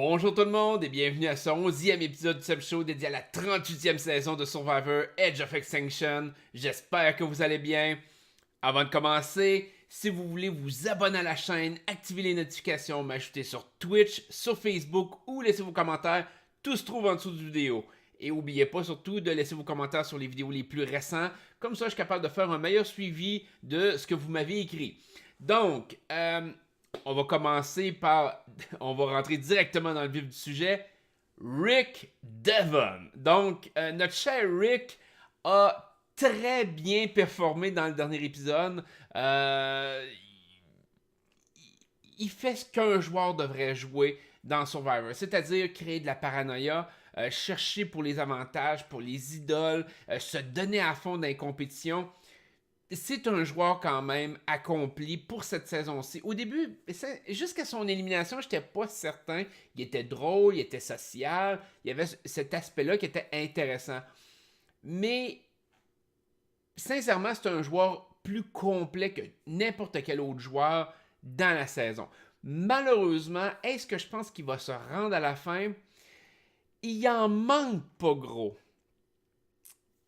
Bonjour tout le monde et bienvenue à ce 11e épisode du Sub Show dédié à la 38e saison de Survivor Edge of Extinction. J'espère que vous allez bien. Avant de commencer, si vous voulez vous abonner à la chaîne, activer les notifications, m'ajouter sur Twitch, sur Facebook ou laisser vos commentaires, tout se trouve en dessous de la vidéo. Et n'oubliez pas surtout de laisser vos commentaires sur les vidéos les plus récentes, comme ça je suis capable de faire un meilleur suivi de ce que vous m'avez écrit. Donc, on va commencer par... On va rentrer directement dans le vif du sujet. Rick Devon. Donc, notre cher Rick a très bien performé dans le dernier épisode. Il fait ce qu'un joueur devrait jouer dans Survivor, c'est-à-dire créer de la paranoïa, chercher pour les avantages, pour les idoles, se donner à fond dans les compétitions. C'est un joueur quand même accompli pour cette saison-ci. Au début, jusqu'à son élimination, je n'étais pas certain. Il était drôle, il était social, il y avait cet aspect-là qui était intéressant. Mais sincèrement, c'est un joueur plus complet que n'importe quel autre joueur dans la saison. Malheureusement, est-ce que je pense qu'il va se rendre à la fin? Il en manque pas gros.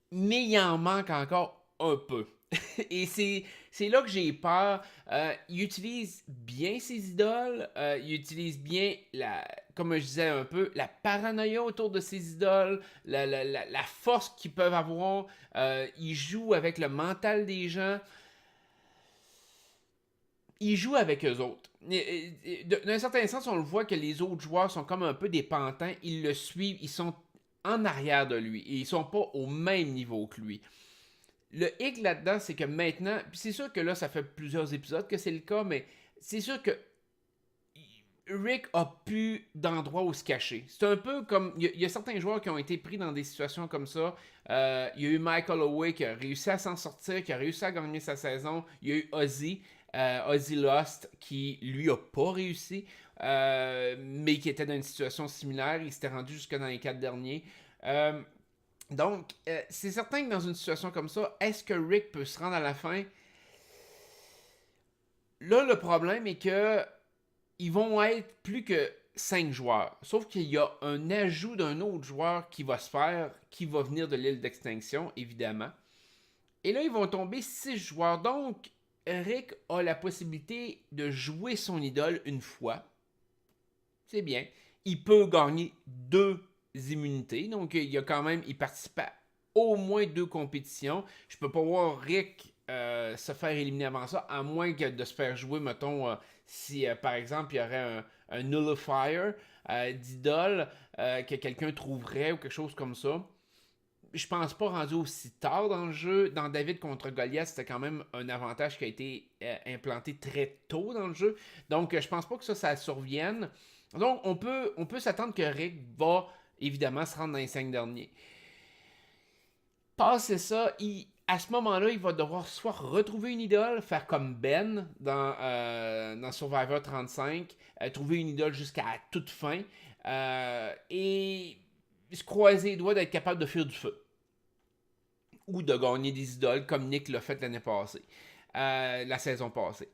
Mais il en manque encore un peu. Et c'est là que j'ai peur. Il utilise bien ses idoles. Il utilise bien, comme je disais un peu, la paranoïa autour de ses idoles, la force qu'ils peuvent avoir. Il joue avec le mental des gens. Il joue avec eux autres. D'un certain sens, on le voit que les autres joueurs sont comme un peu des pantins. Ils le suivent, ils sont en arrière de lui. Et ils sont pas au même niveau que lui. Le hic là-dedans, c'est que maintenant, puis c'est sûr que là, ça fait plusieurs épisodes que c'est le cas, mais c'est sûr que Rick a plus d'endroits où se cacher. C'est un peu comme. Il y a certains joueurs qui ont été pris dans des situations comme ça. Il y a eu Mike Holloway qui a réussi à s'en sortir, qui a réussi à gagner sa saison. Il y a eu Ozzy, Ozzy Lost, qui lui a pas réussi, mais qui était dans une situation similaire. Il s'était rendu jusque dans les 4 derniers. Donc, c'est certain que dans une situation comme ça, est-ce que Rick peut se rendre à la fin? Là, le problème est que ils vont être plus que 5 joueurs. Sauf qu'il y a un ajout d'un autre joueur qui va se faire, qui va venir de l'île d'extinction, évidemment. Et là, ils vont tomber 6 joueurs. Donc, Rick a la possibilité de jouer son idole une fois. C'est bien. Il peut gagner 2 immunités. Donc, il participe à au moins 2 compétitions. Je peux pas voir Rick se faire éliminer avant ça, à moins que de se faire jouer, mettons, si par exemple il y aurait un nullifier d'idole que quelqu'un trouverait ou quelque chose comme ça. Je pense pas rendu aussi tard dans le jeu. Dans David contre Goliath, c'était quand même un avantage qui a été implanté très tôt dans le jeu. Donc, je pense pas que ça survienne. Donc, on peut s'attendre que Rick va évidemment se rendre dans les 5 derniers. Passer ça, à ce moment-là, il va devoir soit retrouver une idole, faire comme Ben dans Survivor 35, trouver une idole jusqu'à la toute fin, et se croiser les doigts d'être capable de fuir du feu. Ou de gagner des idoles comme Nick l'a fait l'année passée, la saison passée.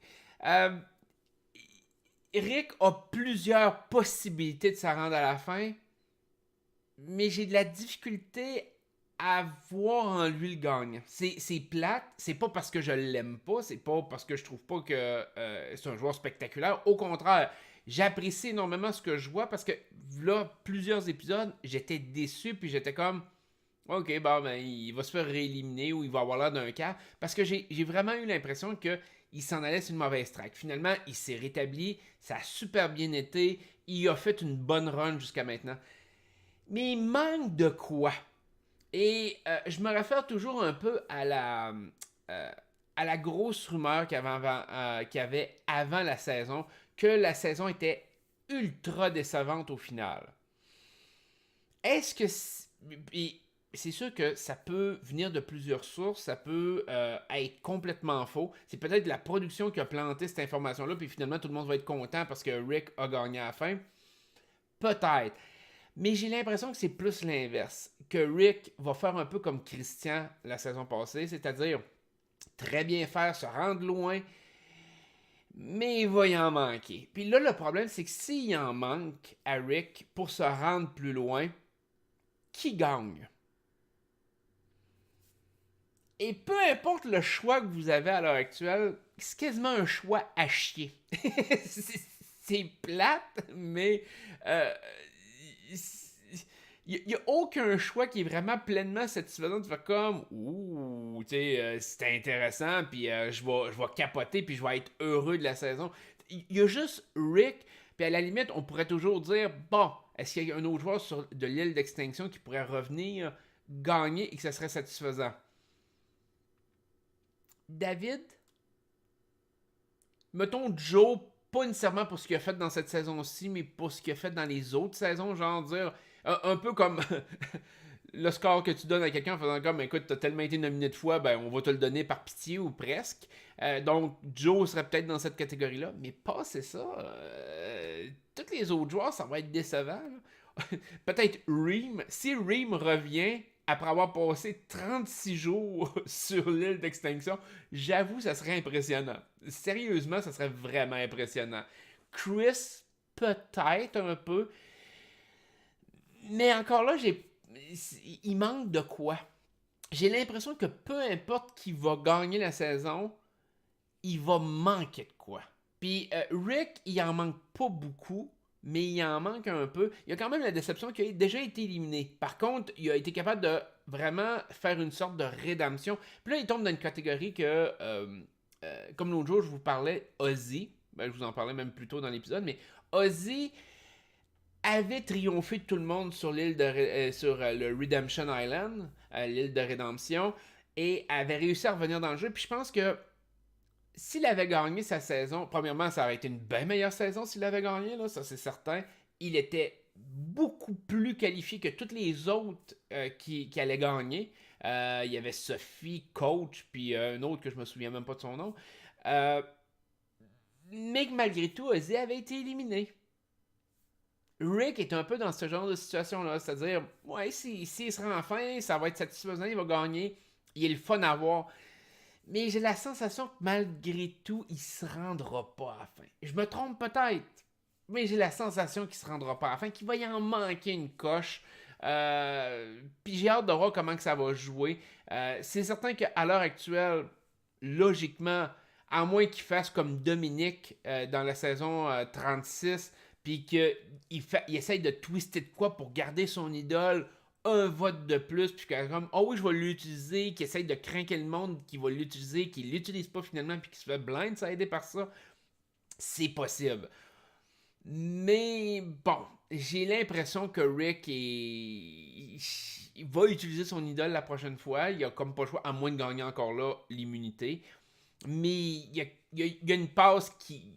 Rick a plusieurs possibilités de se rendre à la fin, mais j'ai de la difficulté à voir en lui le gagnant. C'est plate, c'est pas parce que je l'aime pas, c'est pas parce que je trouve pas que c'est un joueur spectaculaire. Au contraire, j'apprécie énormément ce que je vois parce que là, plusieurs épisodes, j'étais déçu puis j'étais comme ok, bon, ben, il va se faire rééliminer ou il va avoir l'air d'un cas. Parce que j'ai vraiment eu l'impression qu'il s'en allait sur une mauvaise track. Finalement, il s'est rétabli, ça a super bien été, il a fait une bonne run jusqu'à maintenant. Mais il manque de quoi? Et je me réfère toujours un peu à la grosse rumeur qu'il y avait avant la saison, que la saison était ultra décevante au final. Est-ce que... C'est sûr que ça peut venir de plusieurs sources, ça peut être complètement faux. C'est peut-être la production qui a planté cette information-là, puis finalement tout le monde va être content parce que Rick a gagné à la fin. Peut-être. Mais j'ai l'impression que c'est plus l'inverse. Que Rick va faire un peu comme Christian la saison passée, c'est-à-dire très bien faire, se rendre loin, Mais il va y en manquer. Puis là, le problème, c'est que s'il en manque à Rick pour se rendre plus loin, qui gagne? Et peu importe le choix que vous avez à l'heure actuelle, c'est quasiment un choix à chier. C'est plate, mais il n'y a aucun choix qui est vraiment pleinement satisfaisant de faire comme ouh, tu sais, c'est intéressant, puis je vais capoter, puis je vais être heureux de la saison. Il y a juste Rick, puis à la limite, on pourrait toujours dire bon, est-ce qu'il y a un autre joueur de l'île d'extinction qui pourrait revenir, gagner et que ça serait satisfaisant? David, mettons Joe, pas nécessairement pour ce qu'il a fait dans cette saison-ci, mais pour ce qu'il a fait dans les autres saisons, genre dire, un peu comme le score que tu donnes à quelqu'un en faisant comme, écoute, t'as tellement été nominé de fois, ben on va te le donner par pitié ou presque. Donc Joe serait peut-être dans cette catégorie-là, mais pas c'est ça. Tous les autres joueurs, ça va être décevant. Peut-être Reem. Si Reem revient après avoir passé 36 jours sur l'île d'extinction, j'avoue, ça serait impressionnant. Sérieusement, ça serait vraiment impressionnant. Chris, peut-être un peu. Mais encore là, il manque de quoi? J'ai l'impression que peu importe qui va gagner la saison, il va manquer de quoi. Puis Rick, il en manque pas beaucoup, mais il en manque un peu. Il y a quand même la déception qu'il a déjà été éliminé. Par contre, il a été capable de vraiment faire une sorte de rédemption. Puis là, il tombe dans une catégorie que, comme l'autre jour, je vous parlais, Ozzy. Ben, je vous en parlais même plus tôt dans l'épisode, mais Ozzy avait triomphé de tout le monde sur sur le Redemption Island, l'île de rédemption, et avait réussi à revenir dans le jeu. Puis je pense que s'il avait gagné sa saison, premièrement, ça aurait été une bien meilleure saison s'il avait gagné, là, ça c'est certain. Il était beaucoup plus qualifié que tous les autres qui allaient gagner. Il y avait Sophie, coach, puis un autre que je me souviens même pas de son nom. Euh, mais que malgré tout, Ozzy avait été éliminé. Rick est un peu dans ce genre de situation-là, c'est-à-dire, ouais, s'il se rend en fin, ça va être satisfaisant, il va gagner, il est le fun à voir. Mais j'ai la sensation que malgré tout, il se rendra pas à la fin. Je me trompe peut-être, mais j'ai la sensation qu'il se rendra pas à la fin, qu'il va y en manquer une coche. Puis j'ai hâte de voir comment que ça va jouer. C'est certain qu'à l'heure actuelle, logiquement, à moins qu'il fasse comme Dominique dans la saison 36, puis qu'il essaye de twister de quoi pour garder son idole un vote de plus, puis comme, oh oui, je vais l'utiliser, qui essaye de craquer le monde, qui va l'utiliser, qui l'utilise pas finalement, puis qui se fait blind, ça a aidé par ça, c'est possible. Mais bon, j'ai l'impression que Rick il va utiliser son idole la prochaine fois. Il a comme pas le choix, à moins de gagner encore là l'immunité. Mais il y a une passe qui.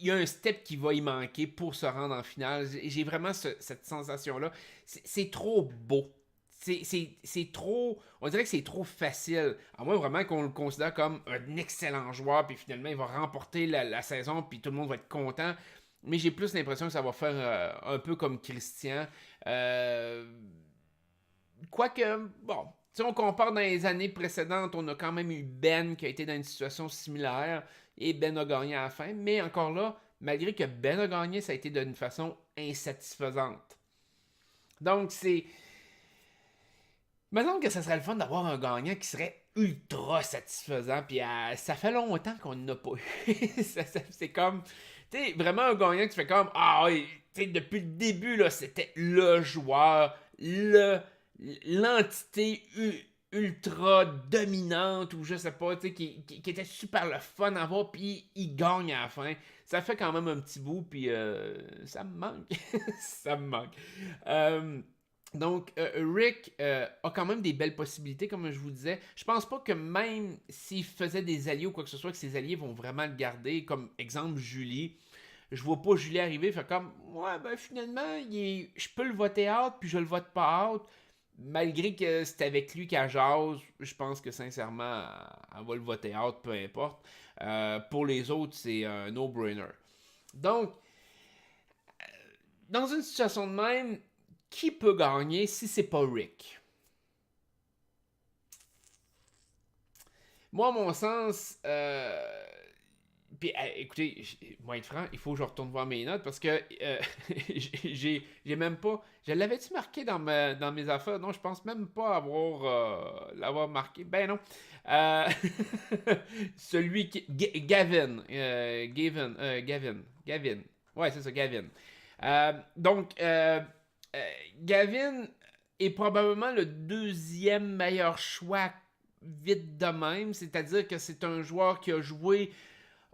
Il y a un step qui va y manquer pour se rendre en finale. J'ai vraiment cette sensation-là. C'est trop beau. C'est trop. On dirait que c'est trop facile. À moins vraiment qu'on le considère comme un excellent joueur, puis finalement il va remporter la saison, puis tout le monde va être content. Mais j'ai plus l'impression que ça va faire un peu comme Christian. Quoique, bon, si on compare dans les années précédentes, on a quand même eu Ben qui a été dans une situation similaire et Ben a gagné à la fin. Mais encore là, malgré que Ben a gagné, ça a été d'une façon insatisfaisante. Donc, c'est. Il me semble que ça serait le fun d'avoir un gagnant qui serait ultra satisfaisant. Puis ça fait longtemps qu'on n'a pas eu. C'est comme. Tu sais, vraiment un gagnant qui fait comme. Ah oui, tu sais, depuis le début, là, c'était le joueur, l'entité ultra dominante ou je sais pas, tu sais, qui était super le fun à voir, puis il gagne à la fin. Ça fait quand même un petit bout, puis ça me manque. Ça me manque. Donc, Rick a quand même des belles possibilités, comme je vous disais. Je pense pas que même s'il faisait des alliés ou quoi que ce soit, que ses alliés vont vraiment le garder. Comme exemple, Julie. Je vois pas Julie arriver, fait comme, ouais, ben finalement, je peux le voter out, puis je le vote pas out. Malgré que c'est avec lui qu'elle jase, je pense que sincèrement, elle va le voter out, peu importe. Pour les autres, c'est un no-brainer. Donc, dans une situation de même, qui peut gagner si c'est pas Rick? Moi, à mon sens, Puis, écoutez, moi être franc, il faut que je retourne voir mes notes parce que j'ai même pas. Je l'avais-tu marqué dans mes affaires? Non, je pense même pas l'avoir marqué. Ben non. Euh, celui qui. Gavin. Gavin. Ouais, c'est ça, Gavin. Gavin est probablement le deuxième meilleur choix vite de même. C'est-à-dire que c'est un joueur qui a joué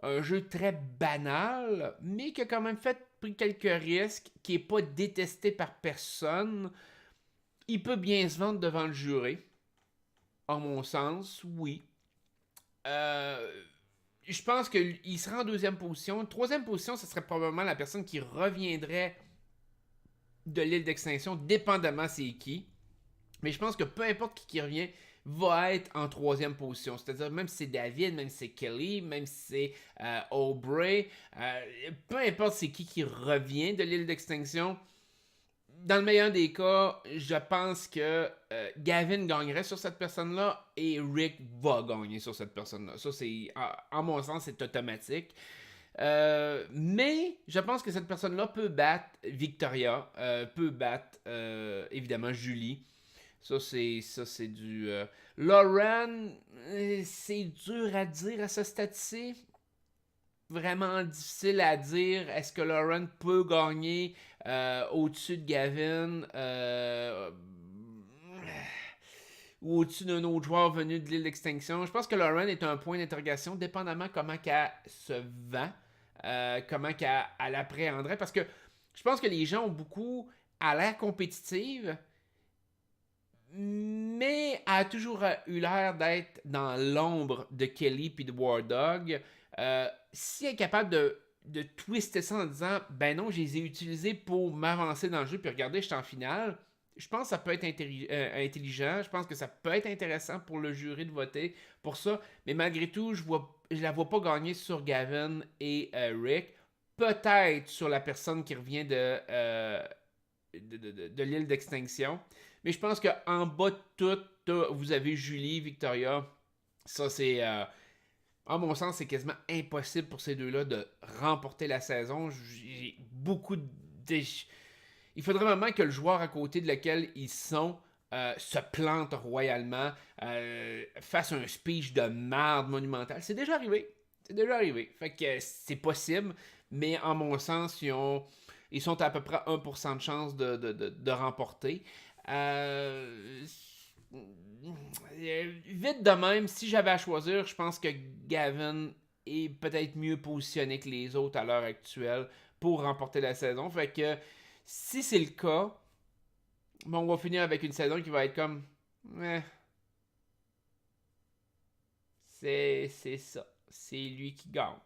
un jeu très banal, mais qui a quand même pris quelques risques, qui n'est pas détesté par personne. Il peut bien se vendre devant le jury. En mon sens, oui. Euh, je pense qu'il sera en deuxième position. Troisième position, ce serait probablement la personne qui reviendrait de l'île d'extinction, dépendamment c'est qui. Mais je pense que peu importe qui revient, va être en troisième position. C'est-à-dire, même si c'est David, même si c'est Kelly, même si c'est Aubrey, peu importe c'est qui revient de l'île d'extinction, dans le meilleur des cas, je pense que Gavin gagnerait sur cette personne-là et Rick va gagner sur cette personne-là. Ça, c'est, en mon sens, c'est automatique. Mais je pense que cette personne-là peut battre Victoria, peut battre évidemment Julie. Ça, c'est du. Lauren, c'est dur à dire à ce stade-ci. Vraiment difficile à dire. Est-ce que Lauren peut gagner au-dessus de Gavin ou au-dessus d'un autre joueur venu de l'île d'extinction? Je pense que Lauren est un point d'interrogation, dépendamment comment qu'elle se vend, comment qu'elle appréhenderait. Parce que je pense que les gens ont beaucoup à l'air compétitive, mais elle a toujours eu l'air d'être dans l'ombre de Kelly puis de War Dog. Si elle est capable de twister ça en disant ben non, je les ai utilisés pour m'avancer dans le jeu, puis regardez, je suis en finale, je pense que ça peut être intelligent. Je pense que ça peut être intéressant pour le jury de voter pour ça. Mais malgré tout, je la vois pas gagner sur Gavin et Rick. Peut-être sur la personne qui revient de l'île d'extinction. Mais je pense qu'en bas de tout, vous avez Julie, Victoria. Ça, c'est. En mon sens, c'est quasiment impossible pour ces deux-là de remporter la saison. J'ai beaucoup de. Il faudrait vraiment que le joueur à côté de lequel ils sont se plante royalement, fasse un speech de merde monumental. C'est déjà arrivé. C'est déjà arrivé. Fait que c'est possible, mais en mon sens, ils sont à peu près 1% de chance de remporter. Vite de même, si j'avais à choisir, je pense que Gavin est peut-être mieux positionné que les autres à l'heure actuelle pour remporter la saison. Fait que si c'est le cas, bon, on va finir avec une saison qui va être comme. Eh, c'est ça. C'est lui qui gagne.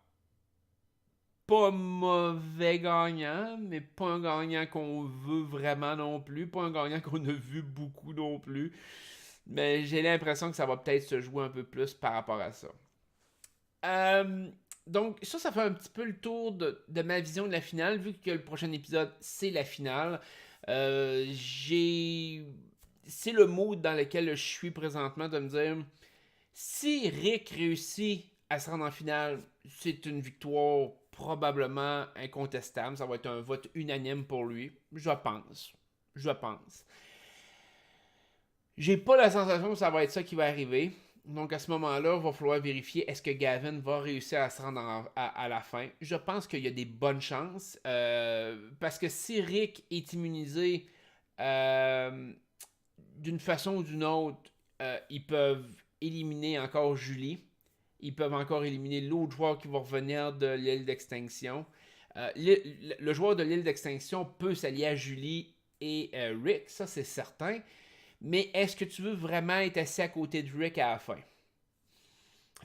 Pas mauvais gagnant, mais pas un gagnant qu'on veut vraiment non plus. Pas un gagnant qu'on a vu beaucoup non plus. Mais j'ai l'impression que ça va peut-être se jouer un peu plus par rapport à ça. Euh, donc, ça fait un petit peu le tour de ma vision de la finale, vu que le prochain épisode, c'est la finale. C'est le mood dans lequel je suis présentement de me dire si Rick réussit à se rendre en finale, c'est une victoire probablement incontestable. Ça va être un vote unanime pour lui. Je pense. Je pense. J'ai pas la sensation que ça va être ça qui va arriver. Donc à ce moment-là, il va falloir vérifier est-ce que Gavin va réussir à se rendre à la fin. Je pense qu'il y a des bonnes chances. Parce que si Rick est immunisé d'une façon ou d'une autre, ils peuvent éliminer encore Julie. Ils peuvent encore éliminer l'autre joueur qui va revenir de l'île d'extinction. Le joueur de l'île d'extinction peut s'allier à Julie et Rick, ça c'est certain. Mais est-ce que tu veux vraiment être assis à côté de Rick à la fin?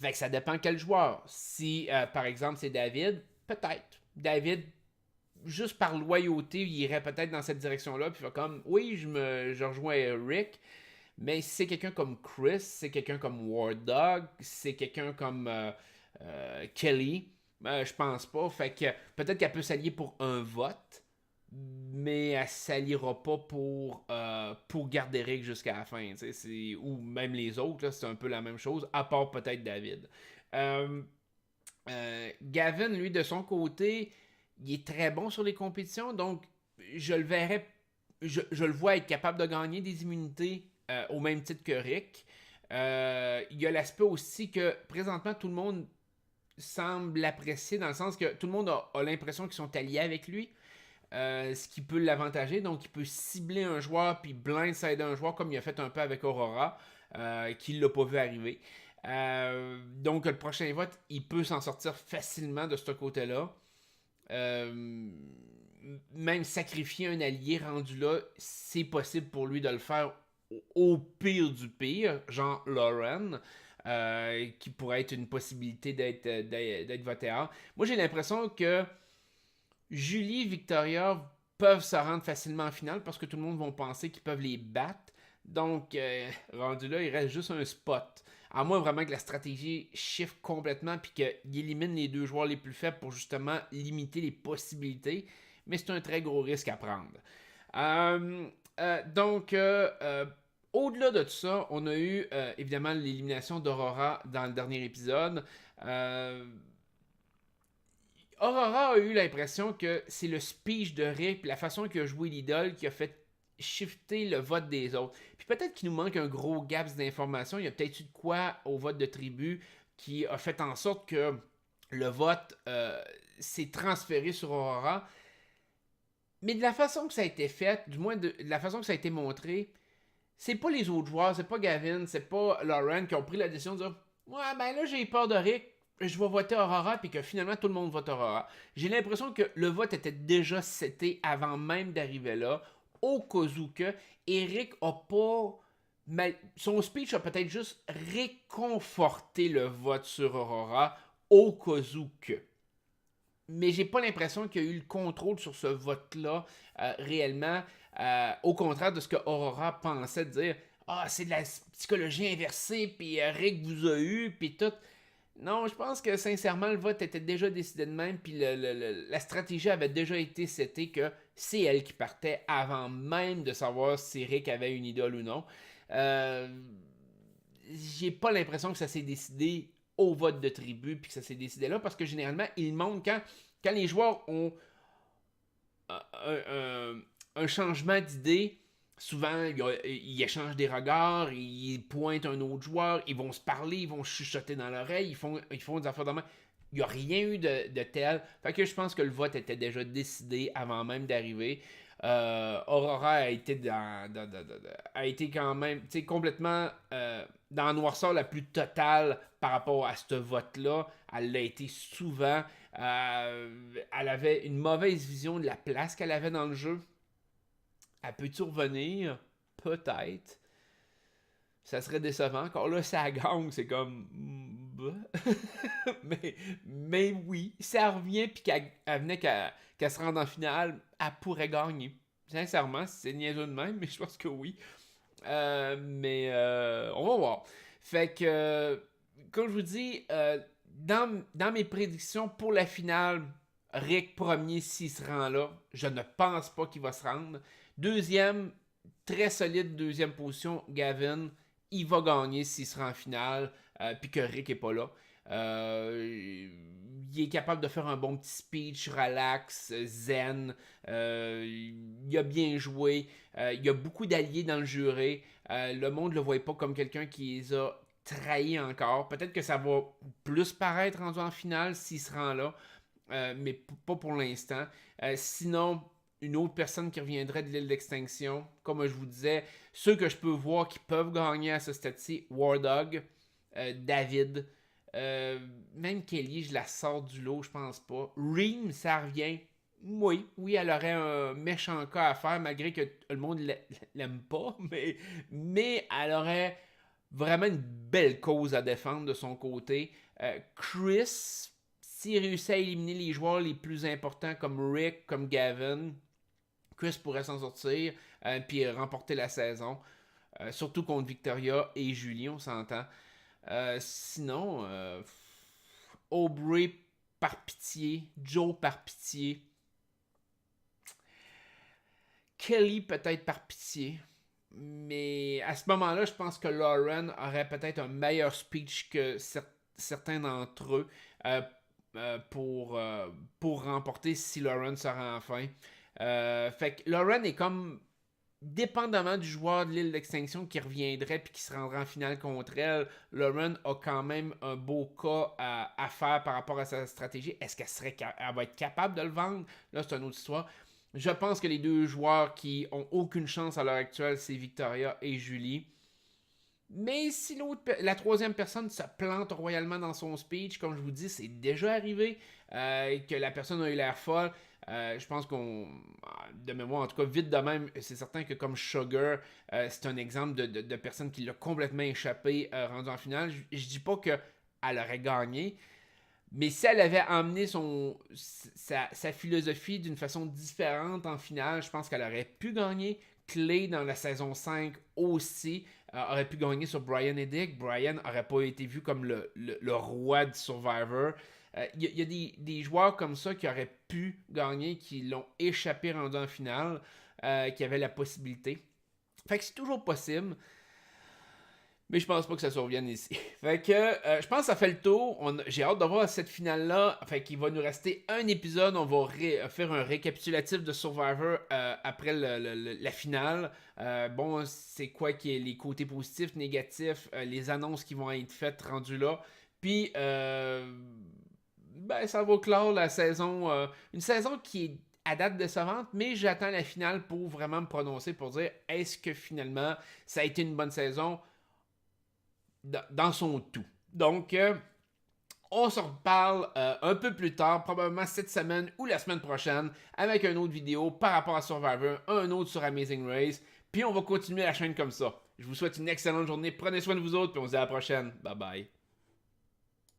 Fait que ça dépend quel joueur. Si, par exemple, c'est David, peut-être. David, juste par loyauté, il irait peut-être dans cette direction-là. Puis il fait comme, oui, je rejoins Rick. Mais si c'est quelqu'un comme Chris, c'est quelqu'un comme War Dog, c'est quelqu'un comme Kelly, je pense pas. Fait que peut-être qu'elle peut s'allier pour un vote, mais elle s'alliera pas pour garder Rick jusqu'à la fin. Ou même les autres, là, c'est un peu la même chose, à part peut-être David. Euh, Gavin, lui, de son côté, il est très bon sur les compétitions, donc je le verrais, je le vois être capable de gagner des immunités au même titre que Rick. Il y a l'aspect aussi que présentement tout le monde semble l'apprécier dans le sens que tout le monde a l'impression qu'ils sont alliés avec lui. Ce qui peut l'avantager. Donc, il peut cibler un joueur puis blindside un joueur comme il a fait un peu avec Aurora, qui ne l'a pas vu arriver. Donc, le prochain vote, il peut s'en sortir facilement de ce côté-là. Euh, Même sacrifier un allié rendu là, c'est possible pour lui de le faire au pire du pire, genre Lauren. Qui pourrait être une possibilité d'être voté à. Moi, j'ai l'impression que Julie et Victoria peuvent se rendre facilement en finale parce que tout le monde va penser qu'ils peuvent les battre. Donc, rendu là, il reste juste un spot. À moins vraiment que la stratégie shift complètement puis qu'il élimine les deux joueurs les plus faibles pour justement limiter les possibilités. Mais c'est un très gros risque à prendre. Donc, au-delà de tout ça, on a eu évidemment l'élimination d'Aurora dans le dernier épisode. Aurora a eu l'impression que c'est le speech de Rick, la façon qu'il a joué l'idole, qui a fait shifter le vote des autres. Puis peut-être qu'il nous manque un gros gap d'informations. Il y a peut-être eu de quoi au vote de tribu qui a fait en sorte que le vote s'est transféré sur Aurora. Mais de la façon que ça a été fait, du moins de la façon que ça a été montré, c'est pas les autres joueurs, c'est pas Gavin, c'est pas Lauren qui ont pris la décision de dire ouais, ben là j'ai peur de Rick, je vais voter Aurora, puis que finalement tout le monde vote Aurora. J'ai l'impression que le vote était déjà seté avant même d'arriver là, au cas où que Eric a pas. Son speech a peut-être juste réconforté le vote sur Aurora, au cas où que. Mais j'ai pas l'impression qu'il y a eu le contrôle sur ce vote-là réellement. Au contraire de ce que Aurora pensait de dire. Ah, c'est de la psychologie inversée, puis Rick vous a eu, puis tout. Non, je pense que sincèrement, le vote était déjà décidé de même, puis la stratégie avait déjà été setée que c'est elle qui partait avant même de savoir si Rick avait une idole ou non. Euh, j'ai pas l'impression que ça s'est décidé au vote de tribu, puis que ça s'est décidé là, parce que généralement, il montre quand les joueurs ont un changement d'idée, souvent ils échangent des regards, ils pointent un autre joueur, ils vont se parler, ils vont chuchoter dans l'oreille, ils font des affaires de main. Il n'y a rien eu de tel. Fait que je pense que le vote était déjà décidé avant même d'arriver. Aurora a été a été quand même complètement dans la noirceur la plus totale par rapport à ce vote-là. Elle l'a été souvent. Elle avait une mauvaise vision de la place qu'elle avait dans le jeu. Elle peut-tu revenir? Peut-être. Ça serait décevant. Quand là, ça gagne, c'est comme. mais oui, si elle revient puis qu'elle venait qu'elle se rende en finale, elle pourrait gagner. Sincèrement, c'est niaiseux de même, mais je pense que oui. On va voir. Fait que, comme je vous dis, dans mes prédictions pour la finale, Rick premier s'il se rend là, je ne pense pas qu'il va se rendre. Deuxième, très solide deuxième position, Gavin. Il va gagner s'il se rend en finale, puis que Rick est pas là. Il est capable de faire un bon petit speech, relax, zen. Il a bien joué. Il y a beaucoup d'alliés dans le jury. Le monde ne le voit pas comme quelqu'un qui les a trahis encore. Peut-être que ça va plus paraître rendu en finale s'il se rend là, mais pas pour l'instant. Sinon, une autre personne qui reviendrait de l'île d'extinction, comme je vous disais, ceux que je peux voir qui peuvent gagner à ce stade-ci, War Dog, David, même Kelly, je la sors du lot, je pense pas. Reem, ça revient. Oui, elle aurait un méchant cas à faire, malgré que le monde l'aime pas, mais elle aurait vraiment une belle cause à défendre de son côté. Chris, s'il réussit à éliminer les joueurs les plus importants comme Rick, comme Gavin, Chris pourrait s'en sortir puis remporter la saison. Surtout contre Victoria et Julie, on s'entend. Sinon, Aubrey par pitié, Joe par pitié, Kelly peut-être par pitié. Mais à ce moment-là, je pense que Lauren aurait peut-être un meilleur speech que certains d'entre eux. pour remporter si Lauren se rend enfin. Fait que Lauren est comme, dépendamment du joueur de l'île d'extinction qui reviendrait puis qui se rendrait en finale contre elle, Lauren a quand même un beau cas à faire par rapport à sa stratégie. Est-ce qu'elle va être capable de le vendre? Là, c'est une autre histoire. Je pense que les deux joueurs qui ont aucune chance à l'heure actuelle, c'est Victoria et Julie. Mais si la troisième personne se plante royalement dans son speech, comme je vous dis, c'est déjà arrivé, que la personne a eu l'air folle. Je pense de mémoire, en tout cas, vite de même, c'est certain que comme Sugar, c'est un exemple de personne qui l'a complètement échappé rendu en finale. Je dis pas qu'elle aurait gagné, mais si elle avait emmené sa philosophie d'une façon différente en finale, je pense qu'elle aurait pu gagner. Clay dans la saison 5 aussi aurait pu gagner sur Brian et Dick. Brian n'aurait pas été vu comme le roi du Survivor. Il y a des joueurs comme ça qui auraient pu gagner, qui l'ont échappé rendu en finale, qui avaient la possibilité. Fait que c'est toujours possible. Mais je pense pas que ça survienne ici. Fait que je pense que ça fait le tour. J'ai hâte de voir cette finale-là. Fait qu'il va nous rester un épisode. On va faire un récapitulatif de Survivor après la finale. Bon, c'est quoi qui est les côtés positifs, négatifs, les annonces qui vont être faites rendues là. Puis, ça va clore la saison. Une saison qui est à date décevante, mais j'attends la finale pour vraiment me prononcer pour dire est-ce que finalement ça a été une bonne saison dans son tout. Donc, on se reparle un peu plus tard, probablement cette semaine ou la semaine prochaine, avec une autre vidéo par rapport à Survivor, un autre sur Amazing Race, puis on va continuer la chaîne comme ça. Je vous souhaite une excellente journée, prenez soin de vous autres, puis on se dit à la prochaine. Bye bye.